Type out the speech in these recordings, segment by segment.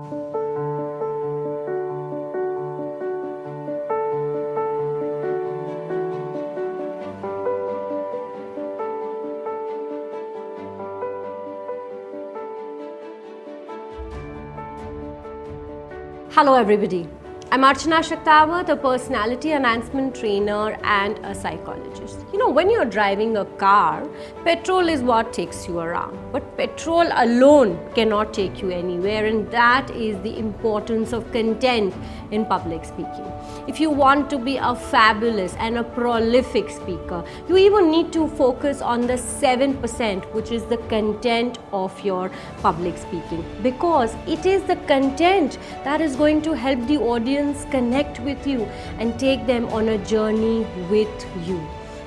Hello everybody, I'm Archana Shaktawat, a personality enhancement trainer and a psychologist. You know, when you're driving a car, petrol is what takes you around. But petrol alone cannot take you anywhere, and that is the importance of content in public speaking. If you want to be a fabulous and a prolific speaker, you even need to focus on the 7%, which is the content of your public speaking, because it is the content that is going to help the audience connect with you and take them on a journey with you.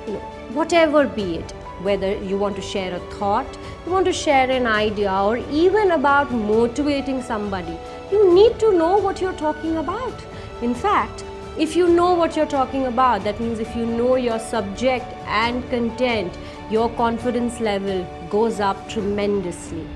You know, whatever be it, whether you want to share a thought, you want to share an idea, or even about motivating somebody, you need to know what you're talking about. In fact, if you know what you're talking about, that means if you know your subject and content, your confidence level goes up tremendously.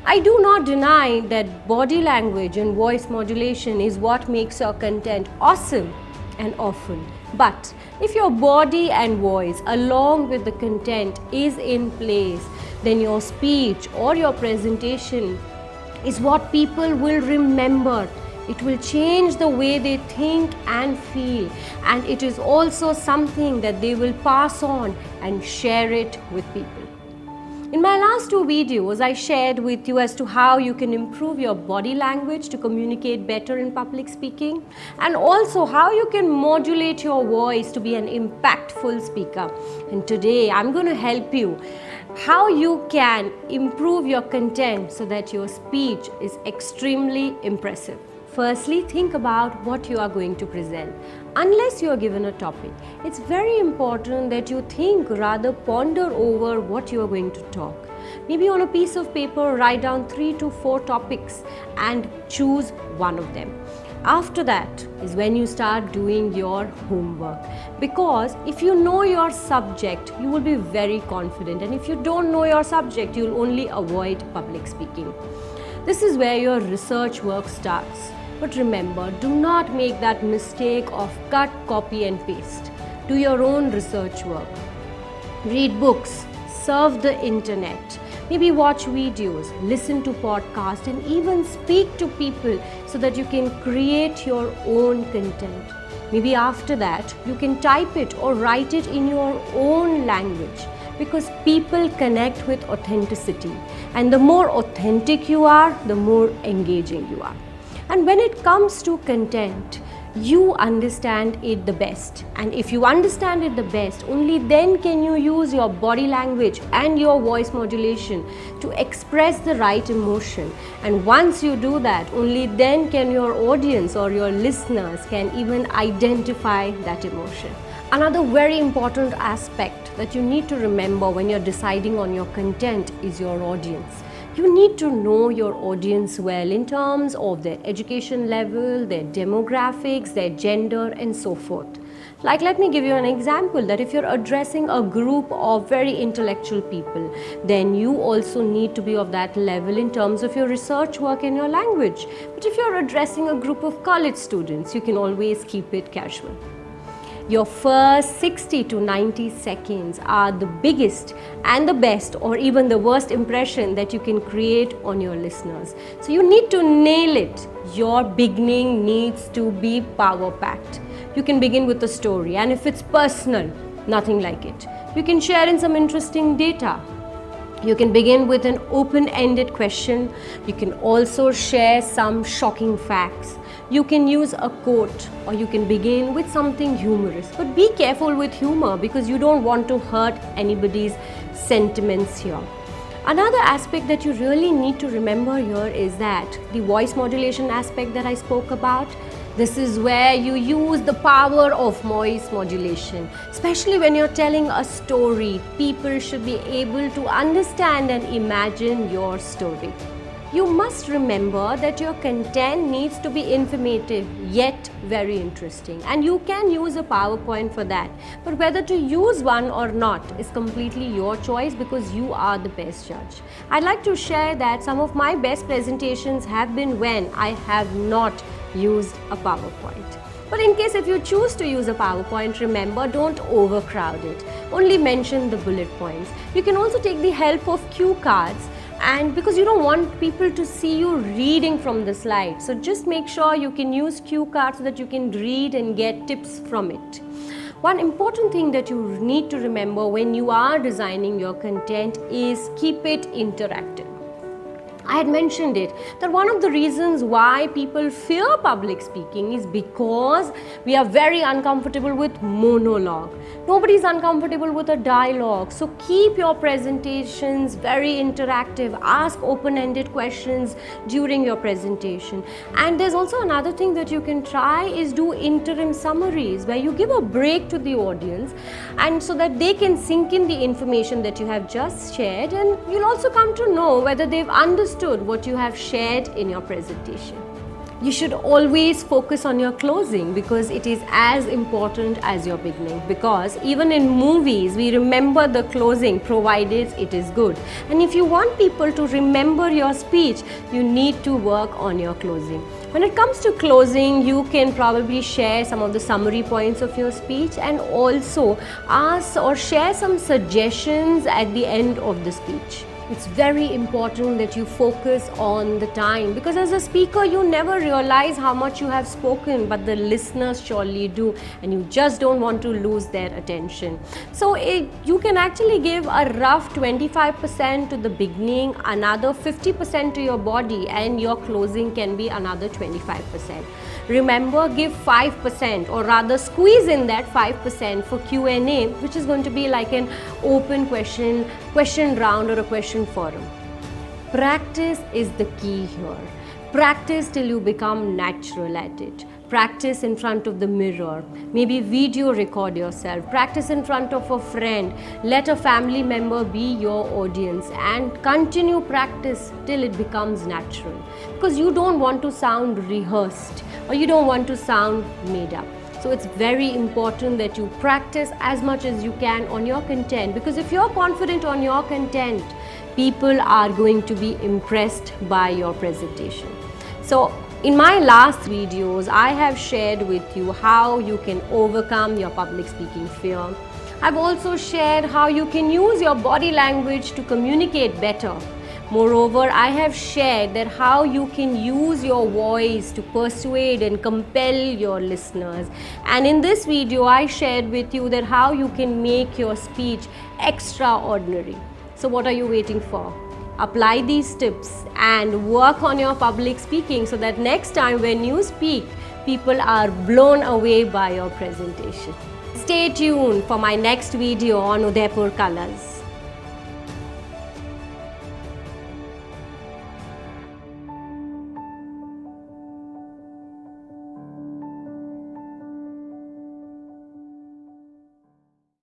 I do not deny that body language and voice modulation is what makes your content awesome and often. But if your body and voice along with the content is in place, then your speech or your presentation is what people will remember. It will change the way they think and feel, and it is also something that they will pass on and share it with people. In my last 2 videos, I shared with you as to how you can improve your body language to communicate better in public speaking, and also how you can modulate your voice to be an impactful speaker. And today I'm going to help you how you can improve your content so that your speech is extremely impressive. Firstly, think about what you are going to present. Unless you are given a topic, it's very important that you think, rather ponder over what you are going to talk. Maybe on a piece of paper, write down 3 to 4 topics and choose one of them. After that is when you start doing your homework, because if you know your subject, you will be very confident, and if you don't know your subject, you will only avoid public speaking. This is where your research work starts. But remember, do not make that mistake of cut, copy and paste. Do your own research work. Read books, surf the internet, maybe watch videos, listen to podcasts, and even speak to people so that you can create your own content. Maybe after that, you can type it or write it in your own language, because people connect with authenticity. And the more authentic you are, the more engaging you are. And when it comes to content, you understand it the best. And if you understand it the best, only then can you use your body language and your voice modulation to express the right emotion. And once you do that, only then can your audience or your listeners can even identify that emotion. Another very important aspect that you need to remember when you're deciding on your content is your audience. You need to know your audience well in terms of their education level, their demographics, their gender, and so forth. Like, let me give you an example that if you're addressing a group of very intellectual people, then you also need to be of that level in terms of your research work and your language. But if you're addressing a group of college students, you can always keep it casual. Your first 60 to 90 seconds are the biggest and the best, or even the worst impression that you can create on your listeners. So you need to nail it. Your beginning needs to be power-packed. You can begin with a story, and if it's personal, nothing like it. You can share in some interesting data. You can begin with an open-ended question. You can also share some shocking facts. You can use a quote, or you can begin with something humorous. But be careful with humor, because you don't want to hurt anybody's sentiments here. Another aspect that you really need to remember here is that the voice modulation aspect that I spoke about, this is where you use the power of voice modulation. Especially when you're telling a story, people should be able to understand and imagine your story. You must remember that your content needs to be informative yet very interesting, and you can use a PowerPoint for that. But whether to use one or not is completely your choice because you are the best judge. I'd like to share that some of my best presentations have been when I have not used a PowerPoint. But in case if you choose to use a PowerPoint, remember, don't overcrowd it. Only mention the bullet points. You can also take the help of cue cards, and because you don't want people to see you reading from the slide. So just make sure you can use cue cards so that you can read and get tips from it. One important thing that you need to remember when you are designing your content is keep it interactive. I had mentioned it, that one of the reasons why people fear public speaking is because we are very uncomfortable with monologue. Nobody is uncomfortable with a dialogue. So keep your presentations very interactive. Ask open-ended questions during your presentation. And there's also another thing that you can try is do interim summaries where you give a break to the audience, and so that they can sink in the information that you have just shared, and you'll also come to know whether they've understood what you have shared in your presentation. You should always focus on your closing because it is as important as your beginning, because even in movies we remember the closing provided it is good. And if you want people to remember your speech, you need to work on your closing. When it comes to closing, you can probably share some of the summary points of your speech and also ask or share some suggestions at the end of the speech. It's very important that you focus on the time, because as a speaker you never realize how much you have spoken, but the listeners surely do, and you just don't want to lose their attention. So you can actually give a rough 25% to the beginning, another 50% to your body, and your closing can be another 25%. Remember, give 5%, or rather squeeze in that 5% for Q&A, which is going to be like an open question round or a question forum. Practice is the key here. Practice till you become natural at it. Practice in front of the mirror. Maybe video record yourself. Practice in front of a friend. Let a family member be your audience, and continue practice till it becomes natural, because you don't want to sound rehearsed or you don't want to sound made up. So it's very important that you practice as much as you can on your content, because if you're confident on your content, people are going to be impressed by your presentation. So in my last videos, I have shared with you how you can overcome your public speaking fear. I've also shared how you can use your body language to communicate better. Moreover, I have shared that how you can use your voice to persuade and compel your listeners. And in this video, I shared with you that how you can make your speech extraordinary. So what are you waiting for? Apply these tips and work on your public speaking so that next time when you speak, people are blown away by your presentation. Stay tuned for my next video on UdaipurColors.